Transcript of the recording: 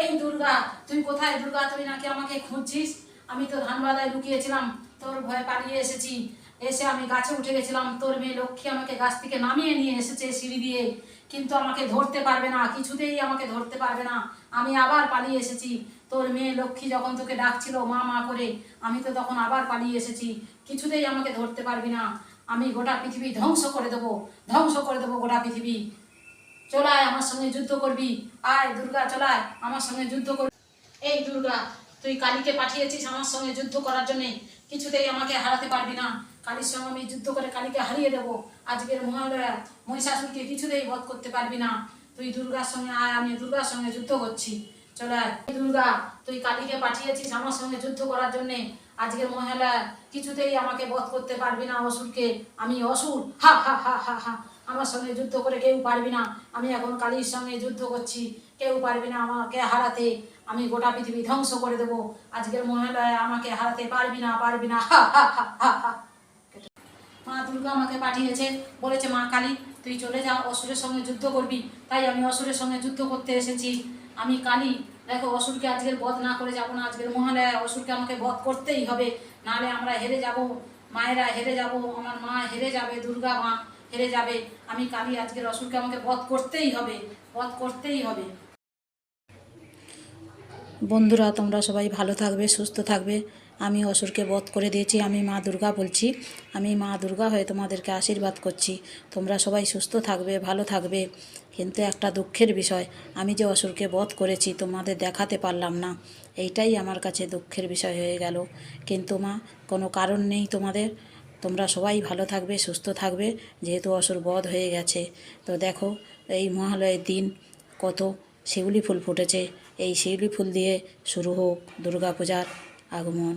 এই দুর্গা, তুই কোথায়? দুর্গা, তুই নাকি আমাকে খুঁজছিস? আমি তো ধান বাদায় লুকিয়েছিলাম, তোর ভয়ে পালিয়ে এসেছি। এসে আমি গাছে উঠে গেছিলাম, তোর মেয়ে লক্ষ্মী আমাকে গাছ থেকে নামিয়ে নিয়ে এসেছে সিঁড়ি দিয়ে, কিন্তু আমাকে ধরতে পারবে না, কিছুতেই আমাকে ধরতে পারবে না। আমি আবার পালিয়ে এসেছি। তোর মেয়ে লক্ষ্মী যখন তোকে ডাকছিল মা মা করে, আমি তো তখন আবার পালিয়ে এসেছি। কিছুতেই আমাকে ধরতে পারবি না। আমি গোটা পৃথিবী ধ্বংস করে দেবো, ধ্বংস করে দেবো গোটা পৃথিবী। চলায় আমার সঙ্গে যুদ্ধ করবি। আয় দুর্গা, চলায় আমার সঙ্গে যুদ্ধ করবি। এই দুর্গা, তুই কালীকে পাঠিয়েছিস আমার সঙ্গে যুদ্ধ করার জন্যে, কিছুতেই আমাকে হারাতে পারবি না। কালীর সঙ্গে আমি যুদ্ধ করে কালীকে হারিয়ে দেবো। আজকের মহালয়া মহিষাসুরকে কিছুতেই বধ করতে পারবি না। তুই দুর্গার সঙ্গে আয়, আমি দুর্গার সঙ্গে যুদ্ধ করছি। চলায় দুর্গা, তুই কালীকে পাঠিয়েছিস আমার সঙ্গে যুদ্ধ করার জন্যে, আজকের মহালয়া কিছুতেই আমাকে বধ করতে পারবি না অসুরকে। আমি অসুর, হা হা হা হা হা। আমার সঙ্গে যুদ্ধ করে কেউ পারবি না। আমি এখন কালীর সঙ্গে যুদ্ধ করছি, কেউ পারবি না আমাকে হারাতে। আমি গোটা পৃথিবী ধ্বংস করে দেবো। আজকের মহালয়া আমাকে হারাতে পারবি না, পারবি না, হা হা হা হা হা। মা দুর্গা আমাকে পাঠিয়েছে, বলেছে মা কালী তুই চলে যা, অসুরের সঙ্গে যুদ্ধ করবি। তাই আমি অসুরের সঙ্গে যুদ্ধ করতে এসেছি। আমি কালী, দেখো অসুরকে আজকের বধ না করে যাব না। আজকের মহালয়া অসুরকে আমাকে বধ করতেই হবে, নাহলে আমরা হেরে যাব। মায়েরা হেরে যাব, আমার মা হেরে যাবে, দুর্গা মা হেরে যাবে। আমি কালী, আজকের অসুরকে আমাকে বধ করতেই হবে, বধ করতেই হবে। বন্ধুরা, তোমরা সবাই ভালো থাকবে, সুস্থ থাকবে। আমি অসুরকে বধ করে দিয়েছি। আমি মা দুর্গা বলছি, আমি মা দুর্গা হয়ে তোমাদেরকে আশীর্বাদ করছি। তোমরা সবাই সুস্থ থাকবে, ভালো থাকবে। কিন্তু একটা দুঃখের বিষয়, আমি যে অসুরকে বধ করেছি তোমাদের দেখাতে পারলাম না, এইটাই আমার কাছে দুঃখের বিষয় হয়ে গেল। কিন্তু মা, কোনো কারণ নেই তোমাদের, তোমরা সবাই ভালো থাকবে, সুস্থ থাকবে, যেহেতু অসুর বধ হয়ে গেছে। তো দেখো, এই মহালয়ের দিন কত শিউলি ফুল ফুটেছে। এই শিউলি ফুল দিয়ে শুরু হোক দুর্গাপূজার আগমন।